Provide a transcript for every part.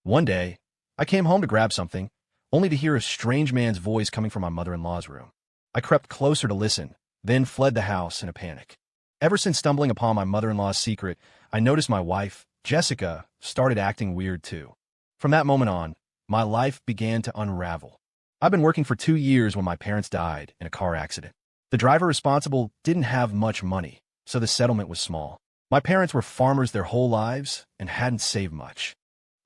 One day, I came home to grab something, only to hear a strange man's voice coming from my mother-in-law's room. I crept closer to listen, then fled the house in a panic. Ever since stumbling upon my mother-in-law's secret, I noticed my wife, Jessica, started acting weird too. From that moment on, my life began to unravel. I've been working for 2 years when my parents died in a car accident. The driver responsible didn't have much money, so the settlement was small. My parents were farmers their whole lives and hadn't saved much.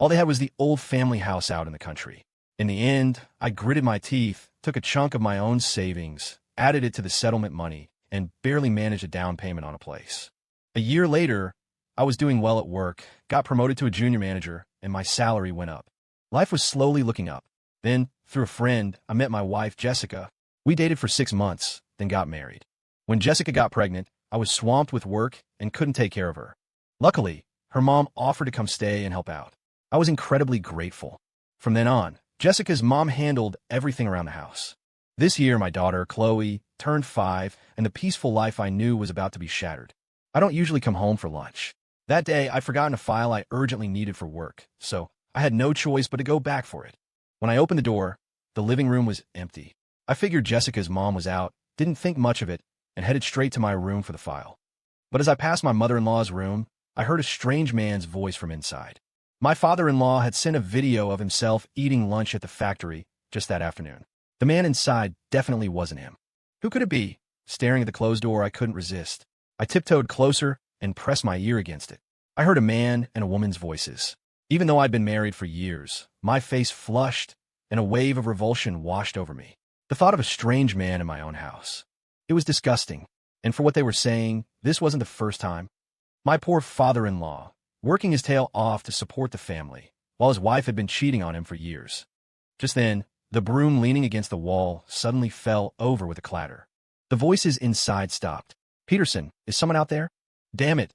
All they had was the old family house out in the country. In the end, I gritted my teeth, took a chunk of my own savings, added it to the settlement money, and barely managed a down payment on a place. A year later, I was doing well at work, got promoted to a junior manager, and my salary went up. Life was slowly looking up. Then, through a friend, I met my wife, Jessica. We dated for 6 months, then got married. When Jessica got pregnant, I was swamped with work and couldn't take care of her. Luckily, her mom offered to come stay and help out. I was incredibly grateful. From then on, Jessica's mom handled everything around the house. This year, my daughter, Chloe, turned 5, and the peaceful life I knew was about to be shattered. I don't usually come home for lunch. That day, I'd forgotten a file I urgently needed for work, so I had no choice but to go back for it. When I opened the door, the living room was empty. I figured Jessica's mom was out, didn't think much of it, and headed straight to my room for the file. But as I passed my mother-in-law's room, I heard a strange man's voice from inside. My father-in-law had sent a video of himself eating lunch at the factory just that afternoon. The man inside definitely wasn't him. Who could it be? Staring at the closed door, I couldn't resist. I tiptoed closer and pressed my ear against it. I heard a man and a woman's voices. Even though I'd been married for years, my face flushed and a wave of revulsion washed over me. The thought of a strange man in my own house. It was disgusting, and for what they were saying, this wasn't the first time. My poor father-in-law, working his tail off to support the family, while his wife had been cheating on him for years. Just then, the broom leaning against the wall suddenly fell over with a clatter. The voices inside stopped. "Peterson, is someone out there?" Damn it.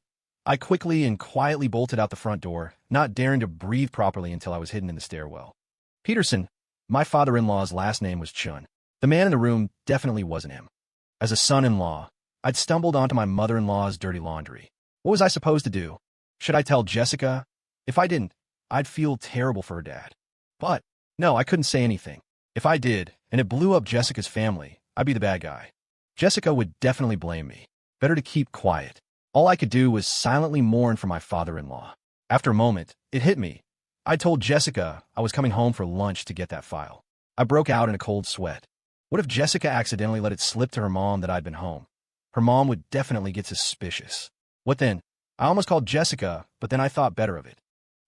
I quickly and quietly bolted out the front door, not daring to breathe properly until I was hidden in the stairwell. Peterson, my father-in-law's last name was Chun. The man in the room definitely wasn't him. As a son-in-law, I'd stumbled onto my mother-in-law's dirty laundry. What was I supposed to do? Should I tell Jessica? If I didn't, I'd feel terrible for her dad. But, no, I couldn't say anything. If I did, and it blew up Jessica's family, I'd be the bad guy. Jessica would definitely blame me. Better to keep quiet. All I could do was silently mourn for my father-in-law. After a moment, it hit me. I told Jessica I was coming home for lunch to get that file. I broke out in a cold sweat. What if Jessica accidentally let it slip to her mom that I'd been home? Her mom would definitely get suspicious. What then? I almost called Jessica, but then I thought better of it.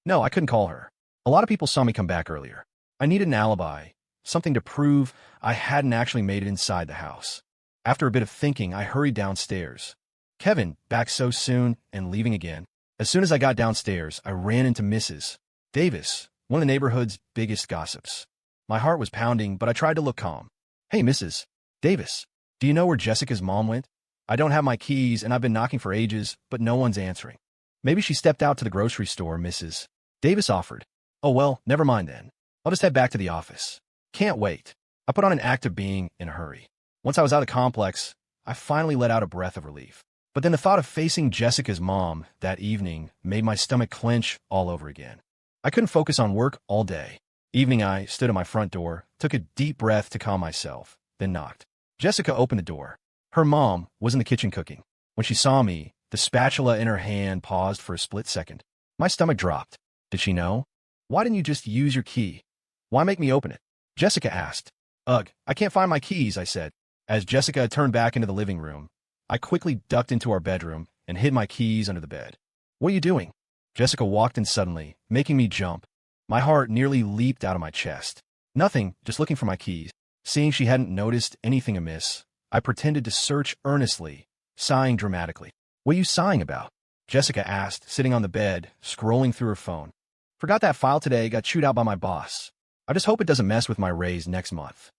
No, I couldn't call her. A lot of people saw me come back earlier. I needed an alibi, something to prove I hadn't actually made it inside the house. After a bit of thinking, I hurried downstairs. Kevin, back so soon and leaving again. As soon as I got downstairs, I ran into Mrs. Davis, one of the neighborhood's biggest gossips. My heart was pounding, but I tried to look calm. "Hey, Mrs. Davis, do you know where Jessica's mom went? I don't have my keys, and I've been knocking for ages, but no one's answering." "Maybe she stepped out to the grocery store," Mrs. Davis offered. "Oh, well, never mind then. I'll just head back to the office. Can't wait." I put on an act of being in a hurry. Once I was out of the complex, I finally let out a breath of relief. But then the thought of facing Jessica's mom that evening made my stomach clench all over again. I couldn't focus on work all day. Evening, I stood at my front door, took a deep breath to calm myself, then knocked. Jessica opened the door. Her mom was in the kitchen cooking. When she saw me, the spatula in her hand paused for a split second. My stomach dropped. Did she know? "Why didn't you just use your key? Why make me open it?" Jessica asked. "Ugh, I can't find my keys," I said. As Jessica turned back into the living room, I quickly ducked into our bedroom and hid my keys under the bed. "What are you doing?" Jessica walked in suddenly, making me jump. My heart nearly leaped out of my chest. "Nothing, just looking for my keys." Seeing she hadn't noticed anything amiss, I pretended to search earnestly, sighing dramatically. "What are you sighing about?" Jessica asked, sitting on the bed, scrolling through her phone. "Forgot that file today, got chewed out by my boss. I just hope it doesn't mess with my raise next month."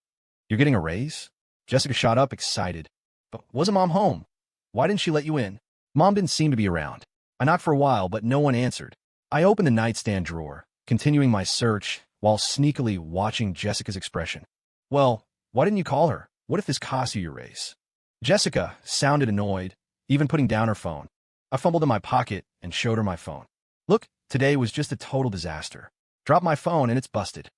"You're getting a raise?" Jessica shot up, excited. "But wasn't Mom home? Why didn't she let you in?" "Mom didn't seem to be around. I knocked for a while, but no one answered." I opened the nightstand drawer, continuing my search while sneakily watching Jessica's expression. "Well, why didn't you call her? What if this costs you your raise?" Jessica sounded annoyed, even putting down her phone. I fumbled in my pocket and showed her my phone. "Look, today was just a total disaster. Drop my phone and it's busted.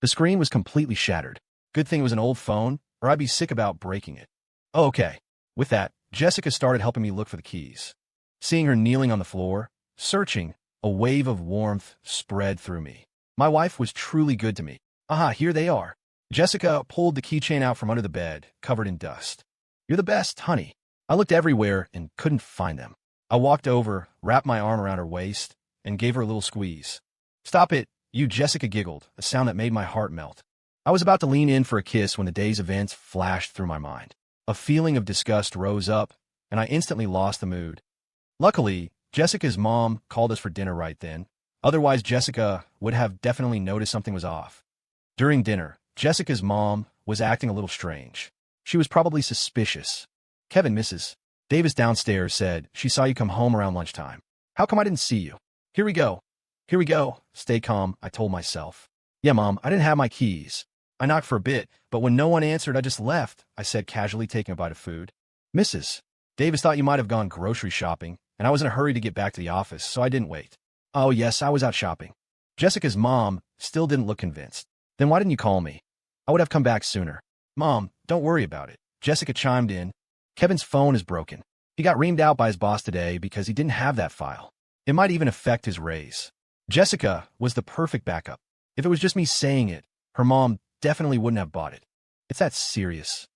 The screen was completely shattered. Good thing it was an old phone, or I'd be sick about breaking it. Oh, okay. With that, Jessica started helping me look for the keys. Seeing her kneeling on the floor, searching, a wave of warmth spread through me. My wife was truly good to me. Aha, here they are. Jessica pulled the keychain out from under the bed, covered in dust. You're the best, honey. I looked everywhere and couldn't find them. I walked over, wrapped my arm around her waist, and gave her a little squeeze. Stop it, you, Jessica giggled, a sound that made my heart melt. I was about to lean in for a kiss when the day's events flashed through my mind. A feeling of disgust rose up, and I instantly lost the mood. Luckily, Jessica's mom called us for dinner right then. Otherwise, Jessica would have definitely noticed something was off. During dinner, Jessica's mom was acting a little strange. She was probably suspicious. Kevin, Mrs. Davis downstairs said she saw you come home around lunchtime. How come I didn't see you? Here we go. Here we go. Stay calm, I told myself. Yeah, Mom, I didn't have my keys. I knocked for a bit, but when no one answered, I just left, I said, casually taking a bite of food. Mrs. Davis thought you might have gone grocery shopping, and I was in a hurry to get back to the office, so I didn't wait. Oh, yes, I was out shopping. Jessica's mom still didn't look convinced. Then why didn't you call me? I would have come back sooner. Mom, don't worry about it. Jessica chimed in. Kevin's phone is broken. He got reamed out by his boss today because he didn't have that file. It might even affect his raise. Jessica was the perfect backup. If it was just me saying it, her mom definitely wouldn't have bought it. It's that serious.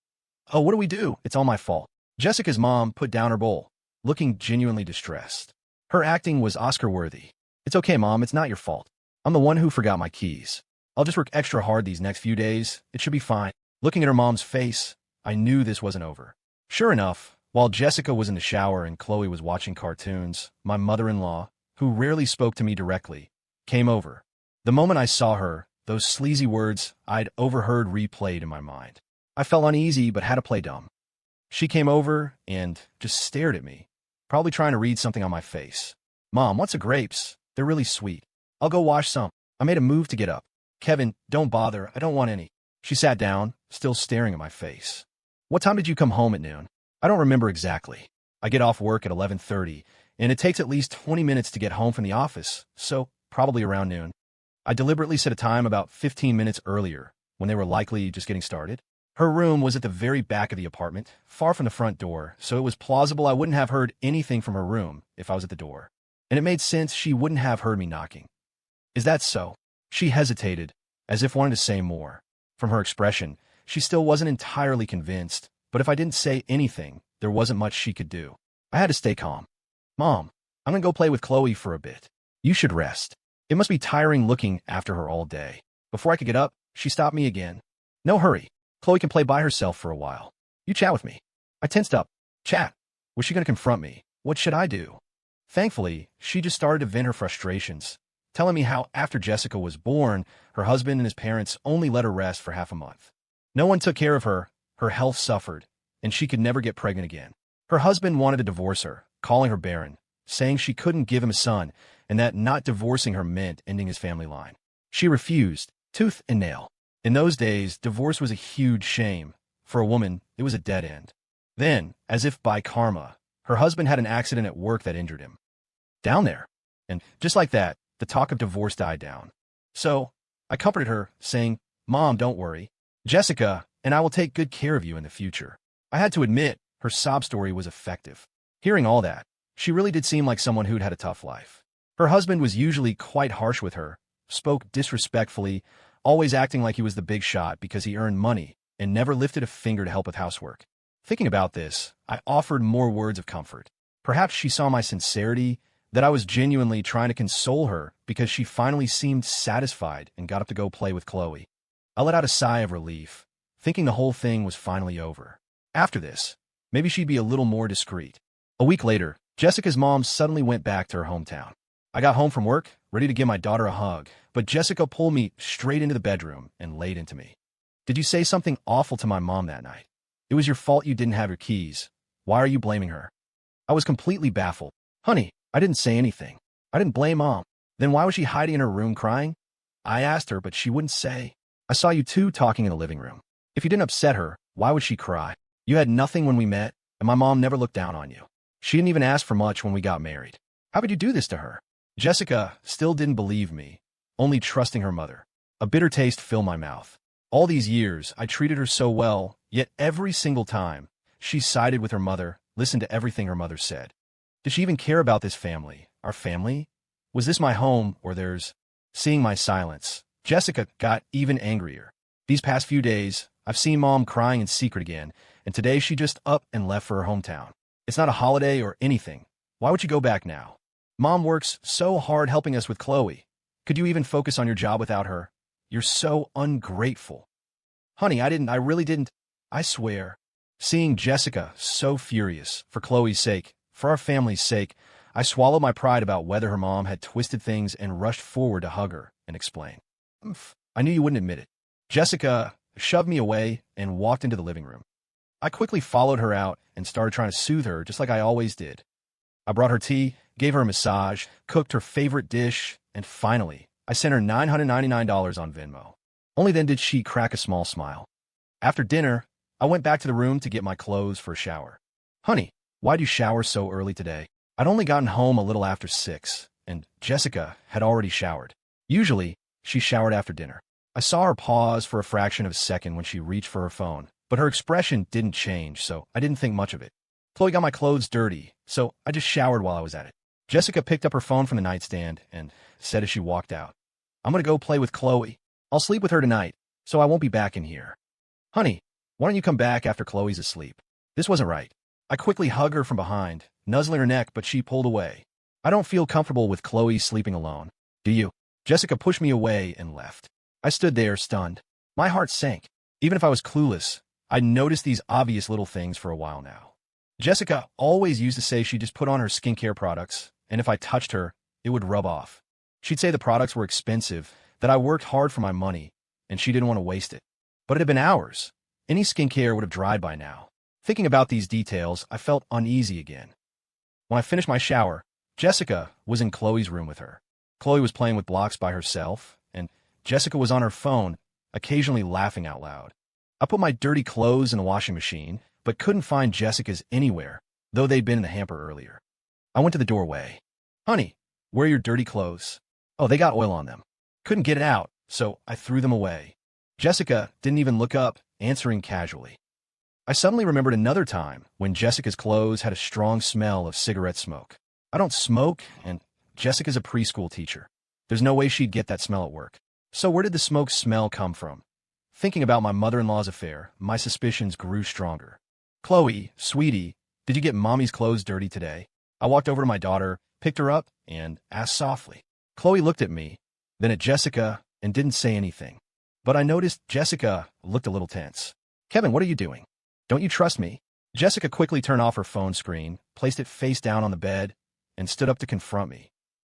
Oh, what do we do? It's all my fault. Jessica's mom put down her bowl, looking genuinely distressed. Her acting was Oscar-worthy. It's okay, Mom, it's not your fault. I'm the one who forgot my keys. I'll just work extra hard these next few days. It should be fine. Looking at her mom's face, I knew this wasn't over. Sure enough, while Jessica was in the shower and Chloe was watching cartoons, my mother-in-law, who rarely spoke to me directly, came over. The moment I saw her, those sleazy words I'd overheard replayed in my mind. I felt uneasy but had to play dumb. She came over and just stared at me, probably trying to read something on my face. Mom, what's the grapes? They're really sweet. I'll go wash some. I made a move to get up. Kevin, don't bother. I don't want any. She sat down, still staring at my face. What time did you come home at noon? I don't remember exactly. I get off work at 11:30, and it takes at least 20 minutes to get home from the office, so probably around noon. I deliberately set a time about 15 minutes earlier, when they were likely just getting started. Her room was at the very back of the apartment, far from the front door, so it was plausible I wouldn't have heard anything from her room if I was at the door. And it made sense she wouldn't have heard me knocking. Is that so? She hesitated, as if wanting to say more. From her expression, she still wasn't entirely convinced, but if I didn't say anything, there wasn't much she could do. I had to stay calm. Mom, I'm gonna go play with Chloe for a bit. You should rest. It must be tiring looking after her all day. Before I could get up, she stopped me again. No hurry. Chloe can play by herself for a while. You chat with me. I tensed up. Chat? Was she gonna confront me? What should I do? Thankfully, she just started to vent her frustrations, telling me how after Jessica was born, her husband and his parents only let her rest for half a month. No one took care of her, her health suffered, and she could never get pregnant again. Her husband wanted to divorce her, calling her barren, saying she couldn't give him a son, and that not divorcing her meant ending his family line. She refused, tooth and nail. In those days, divorce was a huge shame. For a woman, it was a dead end. Then, as if by karma, her husband had an accident at work that injured him. Down there. And just like that, the talk of divorce died down. So, I comforted her, saying, Mom, don't worry. Jessica and I will take good care of you in the future. I had to admit, her sob story was effective. Hearing all that, she really did seem like someone who'd had a tough life. Her husband was usually quite harsh with her, spoke disrespectfully, always acting like he was the big shot because he earned money, and never lifted a finger to help with housework. Thinking about this, I offered more words of comfort. Perhaps she saw my sincerity, that I was genuinely trying to console her because she finally seemed satisfied and got up to go play with Chloe. I let out a sigh of relief, thinking the whole thing was finally over. After this, maybe she'd be a little more discreet. A week later, Jessica's mom suddenly went back to her hometown. I got home from work, ready to give my daughter a hug, but Jessica pulled me straight into the bedroom and laid into me. Did you say something awful to my mom that night? It was your fault you didn't have your keys. Why are you blaming her? I was completely baffled. Honey, I didn't say anything. I didn't blame Mom. Then why was she hiding in her room crying? I asked her, but she wouldn't say. I saw you two talking in the living room. If you didn't upset her, why would she cry? You had nothing when we met, and my mom never looked down on you. She didn't even ask for much when we got married. How could you do this to her? Jessica still didn't believe me, only trusting her mother. A bitter taste filled my mouth. All these years, I treated her so well, yet every single time, she sided with her mother, listened to everything her mother said. Did she even care about this family, our family? Was this my home, or theirs? Seeing my silence, Jessica got even angrier. These past few days, I've seen Mom crying in secret again, and today she just up and left for her hometown. It's not a holiday or anything. Why would you go back now? Mom works so hard helping us with Chloe. Could you even focus on your job without her? You're so ungrateful. Honey, I really didn't. I swear. Seeing Jessica so furious, for Chloe's sake, for our family's sake, I swallowed my pride about whether her mom had twisted things and rushed forward to hug her and explain. I knew you wouldn't admit it. Jessica shoved me away and walked into the living room. I quickly followed her out and started trying to soothe her just like I always did. I brought her tea, gave her a massage, cooked her favorite dish, and finally, I sent her $999 on Venmo. Only then did she crack a small smile. After dinner, I went back to the room to get my clothes for a shower. Honey, why'd you shower so early today? I'd only gotten home a little after 6, and Jessica had already showered. Usually, she showered after dinner. I saw her pause for a fraction of a second when she reached for her phone, but her expression didn't change, so I didn't think much of it. Chloe got my clothes dirty, so I just showered while I was at it. Jessica picked up her phone from the nightstand and said as she walked out, I'm gonna go play with Chloe. I'll sleep with her tonight, so I won't be back in here. Honey, why don't you come back after Chloe's asleep? This wasn't right. I quickly hugged her from behind, nuzzling her neck, but she pulled away. I don't feel comfortable with Chloe sleeping alone. Do you? Jessica pushed me away and left. I stood there, stunned. My heart sank. Even if I was clueless, I'd noticed these obvious little things for a while now. Jessica always used to say she just put on her skincare products, and if I touched her, it would rub off. She'd say the products were expensive, that I worked hard for my money, and she didn't want to waste it. But it had been hours. Any skincare would have dried by now. Thinking about these details, I felt uneasy again. When I finished my shower, Jessica was in Chloe's room with her. Chloe was playing with blocks by herself, and Jessica was on her phone, occasionally laughing out loud. I put my dirty clothes in the washing machine, but couldn't find Jessica's anywhere, though they'd been in the hamper earlier. I went to the doorway. Honey, where are your dirty clothes? Oh, they got oil on them. Couldn't get it out, so I threw them away. Jessica didn't even look up, answering casually. I suddenly remembered another time when Jessica's clothes had a strong smell of cigarette smoke. I don't smoke, and Jessica's a preschool teacher. There's no way she'd get that smell at work. So where did the smoke smell come from? Thinking about my mother-in-law's affair, my suspicions grew stronger. Chloe, sweetie, did you get Mommy's clothes dirty today? I walked over to my daughter, picked her up, and asked softly. Chloe looked at me, then at Jessica, and didn't say anything. But I noticed Jessica looked a little tense. Kevin, what are you doing? Don't you trust me? Jessica quickly turned off her phone screen, placed it face down on the bed, and stood up to confront me.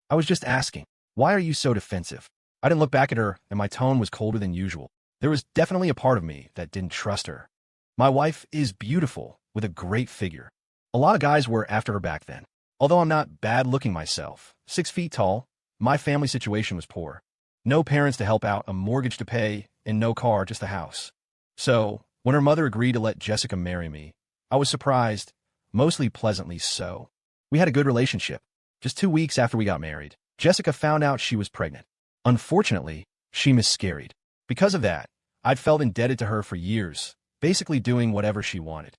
I was just asking, why are you so defensive? I didn't look back at her, and my tone was colder than usual. There was definitely a part of me that didn't trust her. My wife is beautiful, with a great figure. A lot of guys were after her back then. Although I'm not bad-looking myself, 6 feet tall, my family situation was poor. No parents to help out, a mortgage to pay, and no car, just a house. So, when her mother agreed to let Jessica marry me, I was surprised, mostly pleasantly so. We had a good relationship. Just 2 weeks after we got married, Jessica found out she was pregnant. Unfortunately, she miscarried. Because of that, I'd felt indebted to her for years, basically doing whatever she wanted.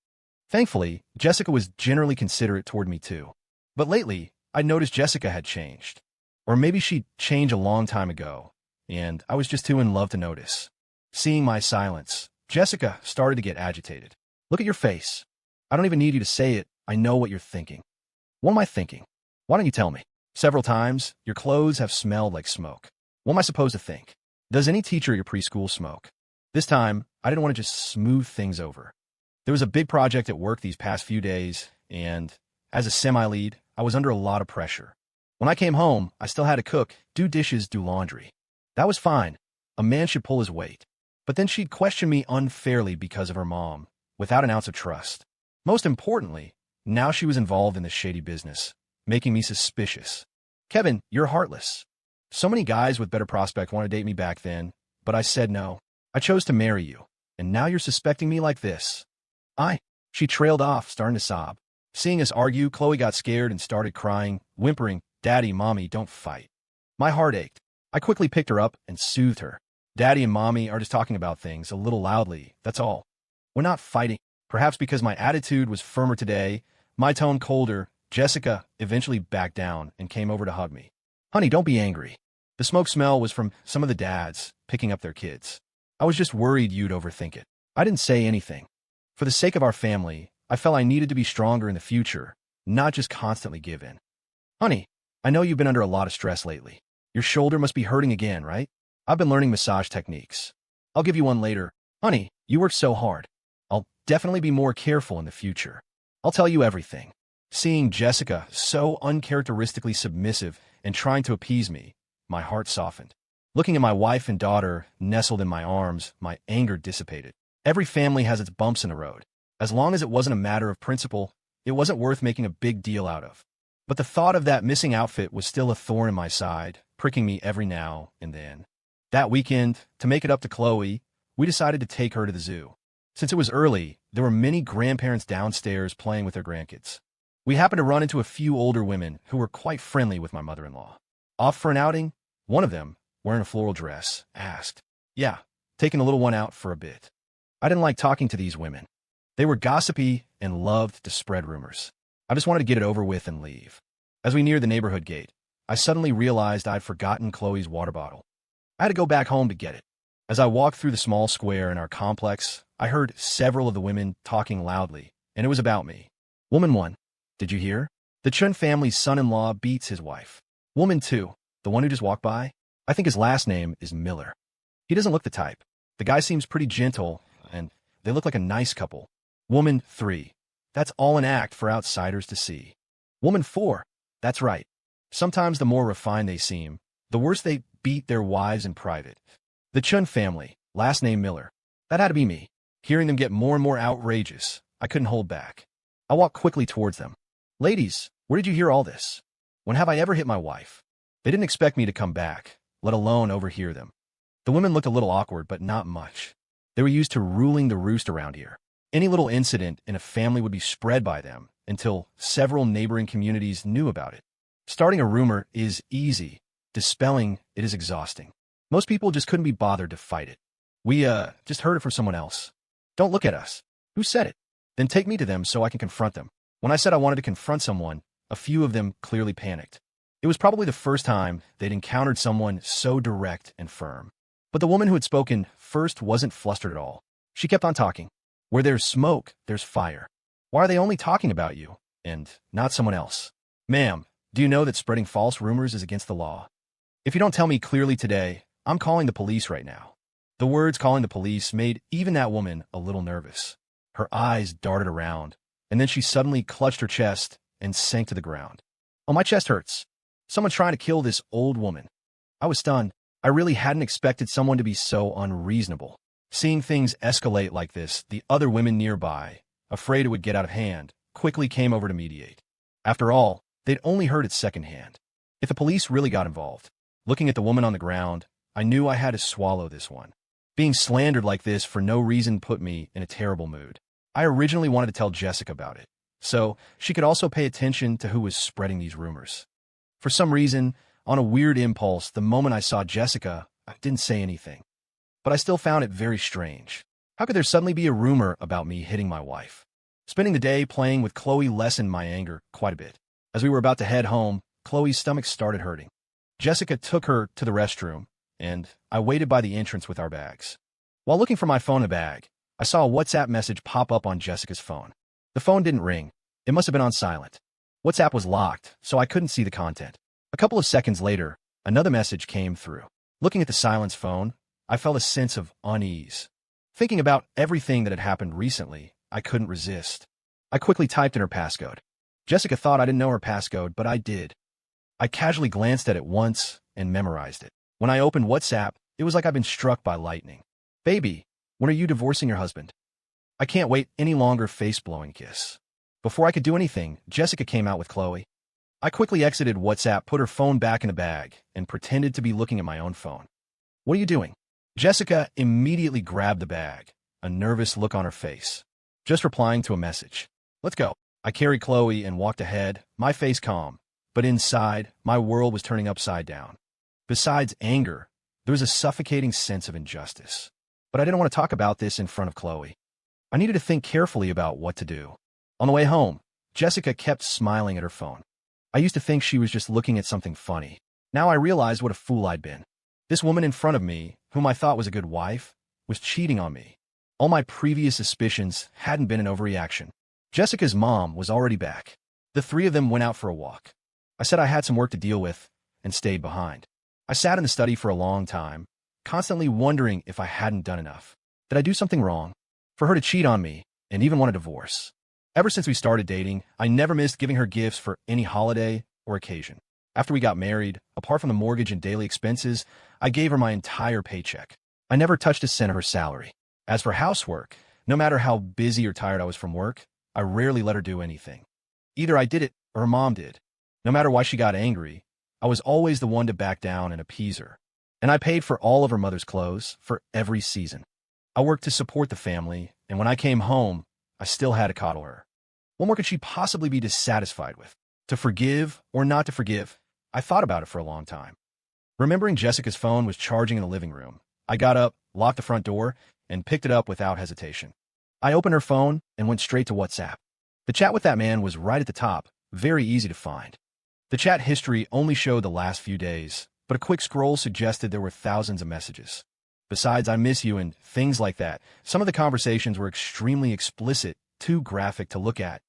Thankfully, Jessica was generally considerate toward me too. But lately, I noticed Jessica had changed. Or maybe she'd changed a long time ago, and I was just too in love to notice. Seeing my silence, Jessica started to get agitated. Look at your face. I don't even need you to say it. I know what you're thinking. What am I thinking? Why don't you tell me? Several times, your clothes have smelled like smoke. What am I supposed to think? Does any teacher at your preschool smoke? This time, I didn't want to just smooth things over. There was a big project at work these past few days, and as a semi-lead, I was under a lot of pressure. When I came home, I still had to cook, do dishes, do laundry. That was fine. A man should pull his weight. But then she'd question me unfairly because of her mom, without an ounce of trust. Most importantly, now she was involved in this shady business, making me suspicious. Kevin, you're heartless. So many guys with better prospect want to date me back then, but I said no. I chose to marry you, and now you're suspecting me like this. She trailed off, starting to sob. Seeing us argue, Chloe got scared and started crying, whimpering, Daddy, Mommy, don't fight. My heart ached. I quickly picked her up and soothed her. Daddy and Mommy are just talking about things a little loudly, that's all. We're not fighting. Perhaps because my attitude was firmer today, my tone colder, Jessica eventually backed down and came over to hug me. Honey, don't be angry. The smoke smell was from some of the dads picking up their kids. I was just worried you'd overthink it. I didn't say anything. For the sake of our family, I felt I needed to be stronger in the future, not just constantly give in. Honey, I know you've been under a lot of stress lately. Your shoulder must be hurting again, right? I've been learning massage techniques. I'll give you one later. Honey, you worked so hard. I'll definitely be more careful in the future. I'll tell you everything. Seeing Jessica so uncharacteristically submissive and trying to appease me, my heart softened. Looking at my wife and daughter nestled in my arms, my anger dissipated. Every family has its bumps in the road. As long as it wasn't a matter of principle, it wasn't worth making a big deal out of. But the thought of that missing outfit was still a thorn in my side, pricking me every now and then. That weekend, to make it up to Chloe, we decided to take her to the zoo. Since it was early, there were many grandparents downstairs playing with their grandkids. We happened to run into a few older women who were quite friendly with my mother-in-law. Off for an outing? One of them, wearing a floral dress, asked. Yeah, taking the little one out for a bit. I didn't like talking to these women. They were gossipy and loved to spread rumors. I just wanted to get it over with and leave. As we neared the neighborhood gate, I suddenly realized I'd forgotten Chloe's water bottle. I had to go back home to get it. As I walked through the small square in our complex, I heard several of the women talking loudly, and it was about me. Woman 1. Did you hear? The Chun family's son-in-law beats his wife. Woman 2. The one who just walked by? I think his last name is Miller. He doesn't look the type. The guy seems pretty gentle, and they look like a nice couple. Woman 3. That's all an act for outsiders to see. Woman 4. That's right. Sometimes the more refined they seem, the worse they beat their wives in private. The Chun family, last name Miller. That had to be me. Hearing them get more and more outrageous, I couldn't hold back. I walked quickly towards them. Ladies, where did you hear all this? When have I ever hit my wife? They didn't expect me to come back, let alone overhear them. The women looked a little awkward, but not much. They were used to ruling the roost around here. Any little incident in a family would be spread by them until several neighboring communities knew about it. Starting a rumor is easy. Dispelling it is exhausting. Most people just couldn't be bothered to fight it. We just heard it from someone else. Don't look at us. Who said it? Then take me to them so I can confront them. When I said I wanted to confront someone, a few of them clearly panicked. It was probably the first time they'd encountered someone so direct and firm. But the woman who had spoken first wasn't flustered at all. She kept on talking. Where there's smoke, there's fire. Why are they only talking about you, and not someone else? Ma'am, do you know that spreading false rumors is against the law? If you don't tell me clearly today, I'm calling the police right now. The words calling the police made even that woman a little nervous. Her eyes darted around, and then she suddenly clutched her chest and sank to the ground. Oh, my chest hurts. Someone's trying to kill this old woman. I was stunned. I really hadn't expected someone to be so unreasonable. Seeing things escalate like this, the other women nearby, afraid it would get out of hand, quickly came over to mediate. After all, they'd only heard it secondhand. If the police really got involved, looking at the woman on the ground, I knew I had to swallow this one. Being slandered like this for no reason put me in a terrible mood. I originally wanted to tell Jessica about it, so she could also pay attention to who was spreading these rumors. For some reason, on a weird impulse, the moment I saw Jessica, I didn't say anything. But I still found it very strange. How could there suddenly be a rumor about me hitting my wife? Spending the day playing with Chloe lessened my anger quite a bit. As we were about to head home, Chloe's stomach started hurting. Jessica took her to the restroom, and I waited by the entrance with our bags. While looking for my phone in the bag, I saw a WhatsApp message pop up on Jessica's phone. The phone didn't ring. It must have been on silent. WhatsApp was locked, so I couldn't see the content. A couple of seconds later, another message came through. Looking at the silenced phone, I felt a sense of unease. Thinking about everything that had happened recently, I couldn't resist. I quickly typed in her passcode. Jessica thought I didn't know her passcode, but I did. I casually glanced at it once and memorized it. When I opened WhatsApp, it was like I'd been struck by lightning. Baby, when are you divorcing your husband? I can't wait any longer, face-blowing kiss. Before I could do anything, Jessica came out with Chloe. I quickly exited WhatsApp, put her phone back in the bag, and pretended to be looking at my own phone. What are you doing? Jessica immediately grabbed the bag, a nervous look on her face. Just replying to a message. Let's go. I carried Chloe and walked ahead, my face calm, but inside, my world was turning upside down. Besides anger, there was a suffocating sense of injustice. But I didn't want to talk about this in front of Chloe. I needed to think carefully about what to do. On the way home, Jessica kept smiling at her phone. I used to think she was just looking at something funny. Now I realized what a fool I'd been. This woman in front of me, whom I thought was a good wife, was cheating on me. All my previous suspicions hadn't been an overreaction. Jessica's mom was already back. The three of them went out for a walk. I said I had some work to deal with and stayed behind. I sat in the study for a long time, constantly wondering if I hadn't done enough. Did I do something wrong? For her to cheat on me and even want a divorce. Ever since we started dating, I never missed giving her gifts for any holiday or occasion. After we got married, apart from the mortgage and daily expenses, I gave her my entire paycheck. I never touched a cent of her salary. As for housework, no matter how busy or tired I was from work, I rarely let her do anything. Either I did it or her mom did. No matter why she got angry, I was always the one to back down and appease her. And I paid for all of her mother's clothes for every season. I worked to support the family, and when I came home, I still had to coddle her. What more could she possibly be dissatisfied with? To forgive or not to forgive? I thought about it for a long time. Remembering Jessica's phone was charging in the living room, I got up, locked the front door, and picked it up without hesitation. I opened her phone and went straight to WhatsApp. The chat with that man was right at the top, very easy to find. The chat history only showed the last few days, but a quick scroll suggested there were thousands of messages. Besides, I miss you and things like that, some of the conversations were extremely explicit, too graphic to look at.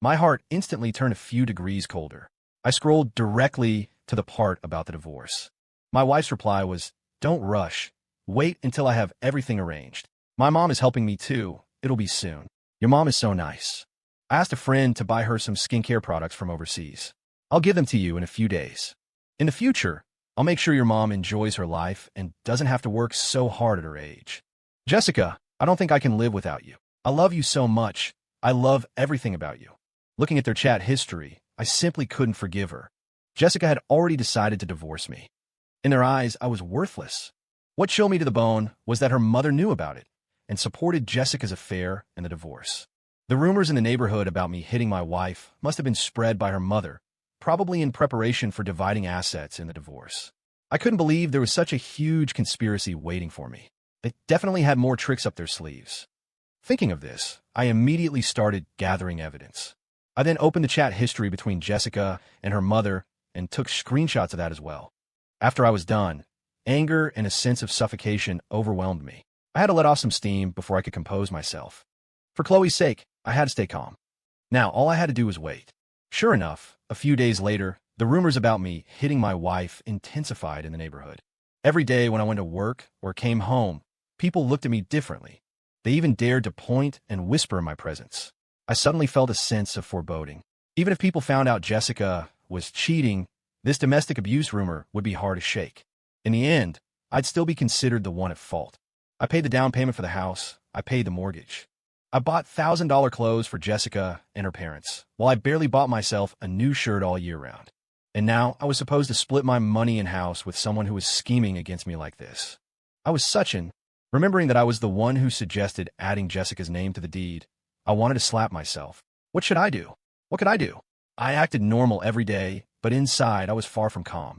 My heart instantly turned a few degrees colder. I scrolled directly to the part about the divorce. My wife's reply was, "Don't rush. Wait until I have everything arranged. My mom is helping me too. It'll be soon. Your mom is so nice. I asked a friend to buy her some skincare products from overseas. I'll give them to you in a few days. In the future, I'll make sure your mom enjoys her life and doesn't have to work so hard at her age. Jessica, I don't think I can live without you. I love you so much. I love everything about you." Looking at their chat history, I simply couldn't forgive her. Jessica had already decided to divorce me. In their eyes, I was worthless. What chilled me to the bone was that her mother knew about it and supported Jessica's affair and the divorce. The rumors in the neighborhood about me hitting my wife must have been spread by her mother, probably in preparation for dividing assets in the divorce. I couldn't believe there was such a huge conspiracy waiting for me. They definitely had more tricks up their sleeves. Thinking of this, I immediately started gathering evidence. I then opened the chat history between Jessica and her mother and took screenshots of that as well. After I was done, anger and a sense of suffocation overwhelmed me. I had to let off some steam before I could compose myself. For Chloe's sake, I had to stay calm. Now, all I had to do was wait. Sure enough, a few days later, the rumors about me hitting my wife intensified in the neighborhood. Every day when I went to work or came home, people looked at me differently. They even dared to point and whisper in my presence. I suddenly felt a sense of foreboding. Even if people found out Jessica was cheating, this domestic abuse rumor would be hard to shake. In the end, I'd still be considered the one at fault. I paid the down payment for the house. I paid the mortgage. I bought $1,000 clothes for Jessica and her parents, while I barely bought myself a new shirt all year round. And now I was supposed to split my money and house with someone who was scheming against me like this. I was such an... Remembering that I was the one who suggested adding Jessica's name to the deed, I wanted to slap myself. What should I do? What could I do? I acted normal every day, but inside I was far from calm.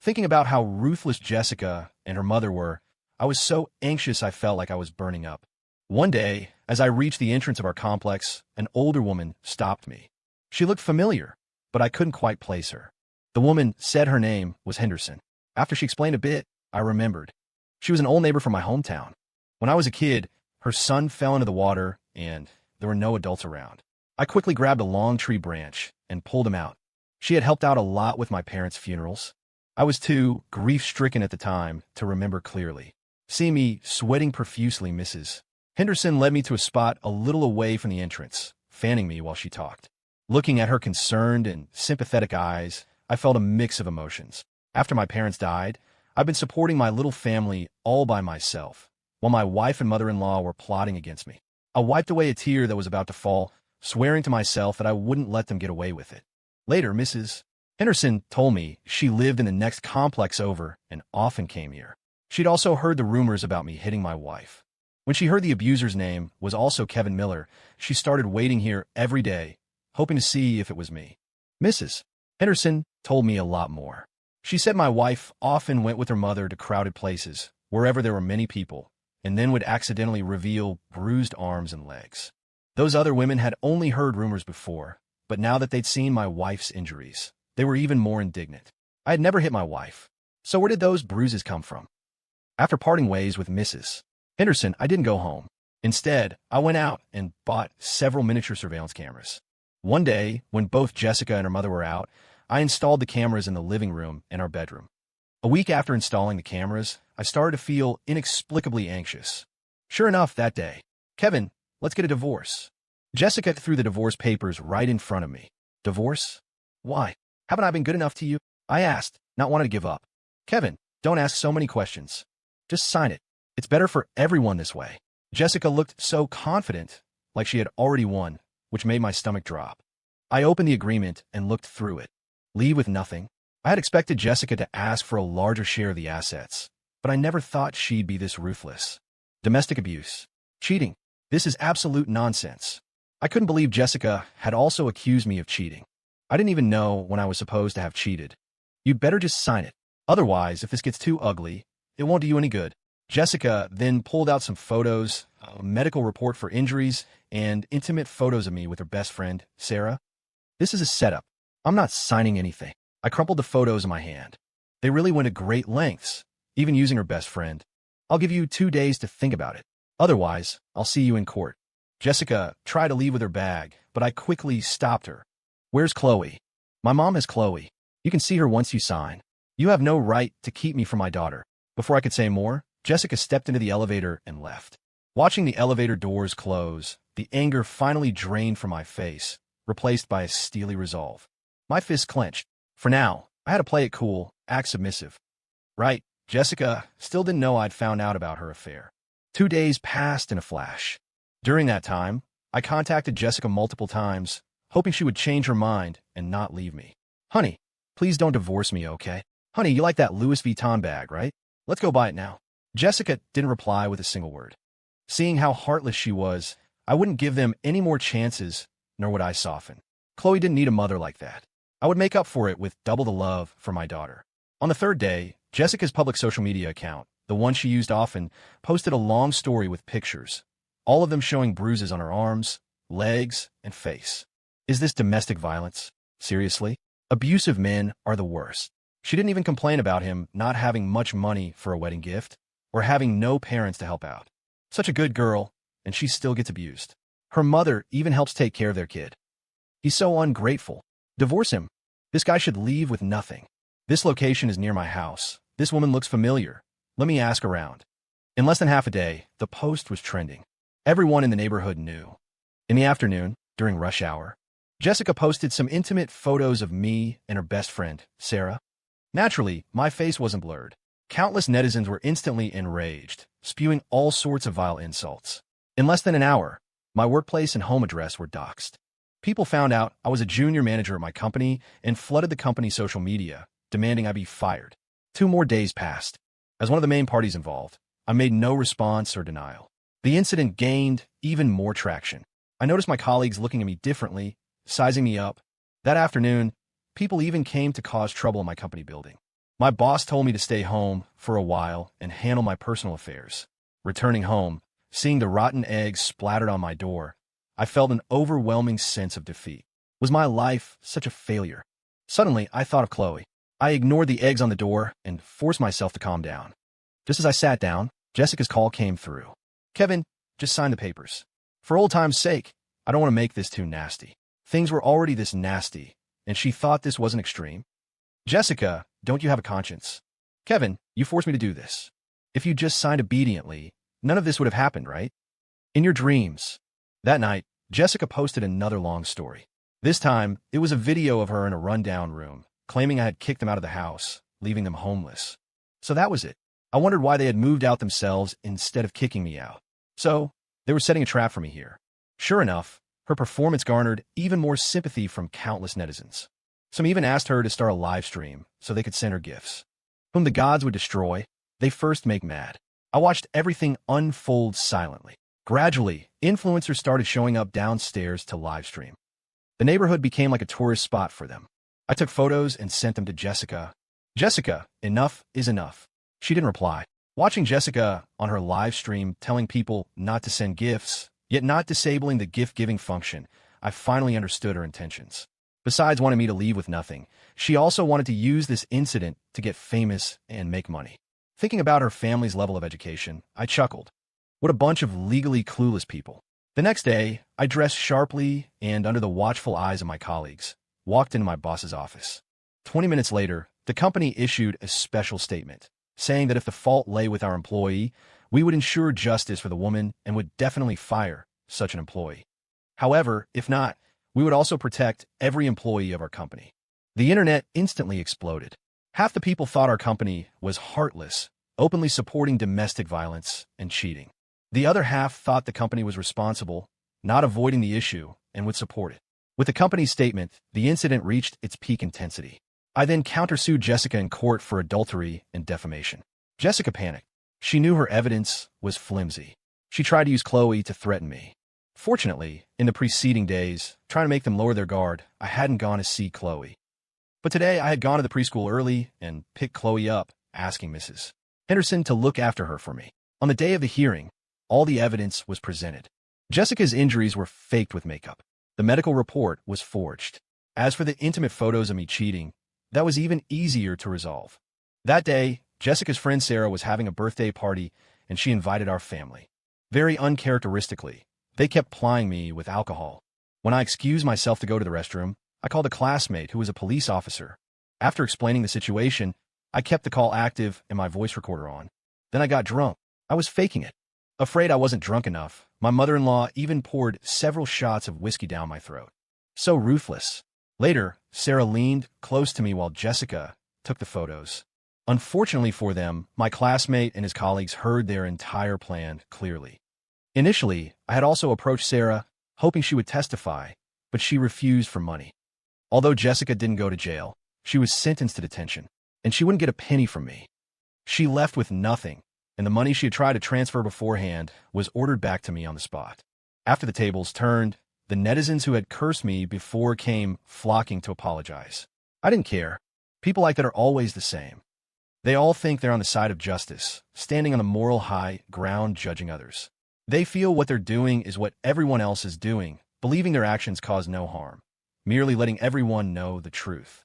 Thinking about how ruthless Jessica and her mother were, I was so anxious I felt like I was burning up. One day, as I reached the entrance of our complex, an older woman stopped me. She looked familiar, but I couldn't quite place her. The woman said her name was Henderson. After she explained a bit, I remembered. She was an old neighbor from my hometown. When I was a kid, her son fell into the water, and there were no adults around. I quickly grabbed a long tree branch and pulled him out. She had helped out a lot with my parents' funerals. I was too grief-stricken at the time to remember clearly. Seeing me sweating profusely, Mrs. Henderson led me to a spot a little away from the entrance, fanning me while she talked. Looking at her concerned and sympathetic eyes, I felt a mix of emotions. After my parents died, I've been supporting my little family all by myself, while my wife and mother-in-law were plotting against me. I wiped away a tear that was about to fall, swearing to myself that I wouldn't let them get away with it. Later, Mrs. Henderson told me she lived in the next complex over and often came here. She'd also heard the rumors about me hitting my wife. When she heard the abuser's name was also Kevin Miller, she started waiting here every day, hoping to see if it was me. Mrs. Henderson told me a lot more. She said my wife often went with her mother to crowded places, wherever there were many people, and then would accidentally reveal bruised arms and legs. Those other women had only heard rumors before, but now that they'd seen my wife's injuries, they were even more indignant. I had never hit my wife, so where did those bruises come from? After parting ways with Mrs. Henderson, I didn't go home. Instead, I went out and bought several miniature surveillance cameras. One day, when both Jessica and her mother were out, I installed the cameras in the living room and our bedroom. A week after installing the cameras, I started to feel inexplicably anxious. Sure enough, that day, Kevin, let's get a divorce. Jessica threw the divorce papers right in front of me. Divorce? Why? Haven't I been good enough to you? I asked, not wanting to give up. Kevin, don't ask so many questions. Just sign it. It's better for everyone this way. Jessica looked so confident, like she had already won, which made my stomach drop. I opened the agreement and looked through it. Leave with nothing? I had expected Jessica to ask for a larger share of the assets, but I never thought she'd be this ruthless. Domestic abuse. Cheating. This is absolute nonsense. I couldn't believe Jessica had also accused me of cheating. I didn't even know when I was supposed to have cheated. You'd better just sign it. Otherwise, if this gets too ugly, it won't do you any good. Jessica then pulled out some photos, a medical report for injuries, and intimate photos of me with her best friend, Sarah. This is a setup. I'm not signing anything. I crumpled the photos in my hand. They really went to great lengths, even using her best friend. I'll give you 2 days to think about it. Otherwise, I'll see you in court. Jessica tried to leave with her bag, but I quickly stopped her. Where's Chloe? My mom has Chloe. You can see her once you sign. You have no right to keep me from my daughter. Before I could say more, Jessica stepped into the elevator and left. Watching the elevator doors close, the anger finally drained from my face, replaced by a steely resolve. My fists clenched. For now, I had to play it cool, act submissive. Right, Jessica still didn't know I'd found out about her affair. 2 days passed in a flash. During that time, I contacted Jessica multiple times, hoping she would change her mind and not leave me. Honey, please don't divorce me, okay? Honey, you like that Louis Vuitton bag, right? Let's go buy it now. Jessica didn't reply with a single word. Seeing how heartless she was, I wouldn't give them any more chances, nor would I soften. Chloe didn't need a mother like that. I would make up for it with double the love for my daughter. On the third day, Jessica's public social media account, the one she used often, posted a long story with pictures, all of them showing bruises on her arms, legs, and face. Is this domestic violence? Seriously? Abusive men are the worst. She didn't even complain about him not having much money for a wedding gift, or having no parents to help out. Such a good girl, and she still gets abused. Her mother even helps take care of their kid. He's so ungrateful. Divorce him. This guy should leave with nothing. This location is near my house. This woman looks familiar. Let me ask around. In less than half a day, the post was trending. Everyone in the neighborhood knew. In the afternoon, during rush hour, Jessica posted some intimate photos of me and her best friend, Sarah. Naturally, my face wasn't blurred. Countless netizens were instantly enraged, spewing all sorts of vile insults. In less than an hour, my workplace and home address were doxxed. People found out I was a junior manager at my company and flooded the company's social media, demanding I be fired. 2 more days passed. As one of the main parties involved, I made no response or denial. The incident gained even more traction. I noticed my colleagues looking at me differently, sizing me up. That afternoon, people even came to cause trouble in my company building. My boss told me to stay home for a while and handle my personal affairs. Returning home, seeing the rotten eggs splattered on my door, I felt an overwhelming sense of defeat. Was my life such a failure? Suddenly, I thought of Chloe. I ignored the eggs on the door and forced myself to calm down. Just as I sat down, Jessica's call came through. Kevin, just sign the papers. For old time's sake, I don't want to make this too nasty. Things were already this nasty, and she thought this wasn't extreme. Jessica, don't you have a conscience? Kevin, you forced me to do this. If you just signed obediently, none of this would have happened, right? In your dreams. That night, Jessica posted another long story. This time, it was a video of her in a rundown room, claiming I had kicked them out of the house, leaving them homeless. So that was it. I wondered why they had moved out themselves instead of kicking me out. So, they were setting a trap for me here. Sure enough, her performance garnered even more sympathy from countless netizens. Some even asked her to start a live stream so they could send her gifts. Whom the gods would destroy, they first make mad. I watched everything unfold silently. Gradually, influencers started showing up downstairs to live stream. The neighborhood became like a tourist spot for them. I took photos and sent them to Jessica, Jessica, enough is enough. She didn't reply. Watching Jessica on her live stream telling people not to send gifts, yet not disabling the gift-giving function, I finally understood her intentions. Besides wanting me to leave with nothing, she also wanted to use this incident to get famous and make money. Thinking about her family's level of education, I chuckled. What a bunch of legally clueless people. The next day, I dressed sharply and under the watchful eyes of my colleagues, walked into my boss's office. 20 minutes later, the company issued a special statement, saying that if the fault lay with our employee, we would ensure justice for the woman and would definitely fire such an employee. However, if not, we would also protect every employee of our company. The internet instantly exploded. Half the people thought our company was heartless, openly supporting domestic violence and cheating. The other half thought the company was responsible, not avoiding the issue, and would support it. With the company's statement, the incident reached its peak intensity. I then countersued Jessica in court for adultery and defamation. Jessica panicked. She knew her evidence was flimsy. She tried to use Chloe to threaten me. Fortunately, in the preceding days, trying to make them lower their guard, I hadn't gone to see Chloe. But today I had gone to the preschool early and picked Chloe up, asking Mrs. Henderson to look after her for me. On the day of the hearing, all the evidence was presented. Jessica's injuries were faked with makeup. The medical report was forged. As for the intimate photos of me cheating, that was even easier to resolve. That day, Jessica's friend Sarah was having a birthday party, and she invited our family. Very uncharacteristically, they kept plying me with alcohol. When I excused myself to go to the restroom, I called a classmate who was a police officer. After explaining the situation, I kept the call active and my voice recorder on. Then I got drunk. I was faking it. Afraid I wasn't drunk enough, my mother-in-law even poured several shots of whiskey down my throat. So ruthless. Later, Sarah leaned close to me while Jessica took the photos. Unfortunately for them, my classmate and his colleagues heard their entire plan clearly. Initially, I had also approached Sarah, hoping she would testify, but she refused for money. Although Jessica didn't go to jail, she was sentenced to detention, and she wouldn't get a penny from me. She left with nothing, and the money she had tried to transfer beforehand was ordered back to me on the spot. After the tables turned, the netizens who had cursed me before came flocking to apologize. I didn't care. People like that are always the same. They all think they're on the side of justice, standing on the moral high ground judging others. They feel what they're doing is what everyone else is doing, believing their actions cause no harm, merely letting everyone know the truth.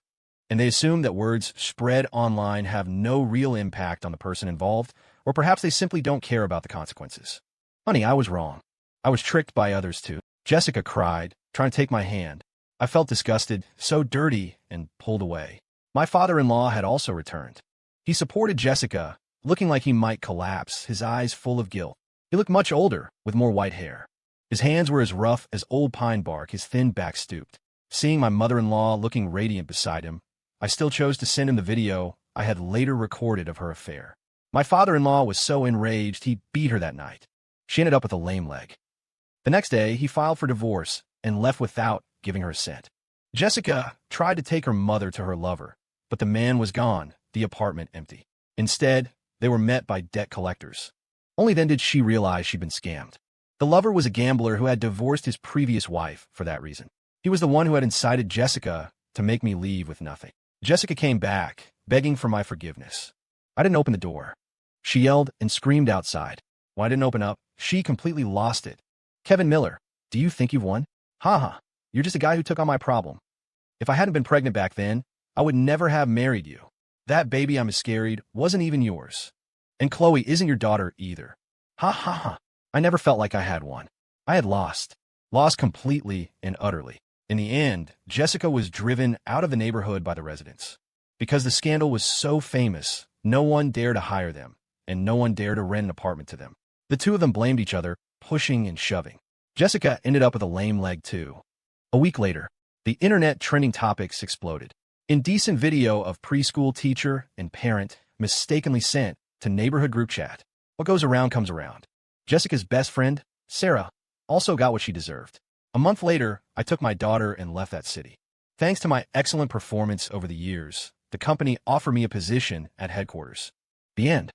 And they assume that words spread online have no real impact on the person involved, or perhaps they simply don't care about the consequences. Honey, I was wrong. I was tricked by others too. Jessica cried, trying to take my hand. I felt disgusted, so dirty, and pulled away. My father-in-law had also returned. He supported Jessica, looking like he might collapse, his eyes full of guilt. He looked much older, with more white hair. His hands were as rough as old pine bark, his thin back stooped. Seeing my mother-in-law looking radiant beside him, I still chose to send him the video I had later recorded of her affair. My father-in-law was so enraged he beat her that night. She ended up with a lame leg. The next day, he filed for divorce and left without giving her assent. Jessica tried to take her mother to her lover, but the man was gone, the apartment empty. Instead, they were met by debt collectors. Only then did she realize she'd been scammed. The lover was a gambler who had divorced his previous wife for that reason. He was the one who had incited Jessica to make me leave with nothing. Jessica came back, begging for my forgiveness. I didn't open the door. She yelled and screamed outside. When I didn't open up, she completely lost it. Kevin Miller, do you think you've won? Haha, you're just a guy who took on my problem. If I hadn't been pregnant back then, I would never have married you. That baby I miscarried wasn't even yours. And Chloe isn't your daughter either. Ha ha ha. I never felt like I had one. I had lost. Lost completely and utterly. In the end, Jessica was driven out of the neighborhood by the residents. Because the scandal was so famous, no one dared to hire them, and no one dared to rent an apartment to them. The two of them blamed each other, pushing and shoving. Jessica ended up with a lame leg too. A week later, the internet trending topics exploded. Indecent video of preschool teacher and parent mistakenly sent to neighborhood group chat. What goes around comes around. Jessica's best friend, Sarah, also got what she deserved. A month later, I took my daughter and left that city. Thanks to my excellent performance over the years, the company offered me a position at headquarters. The end.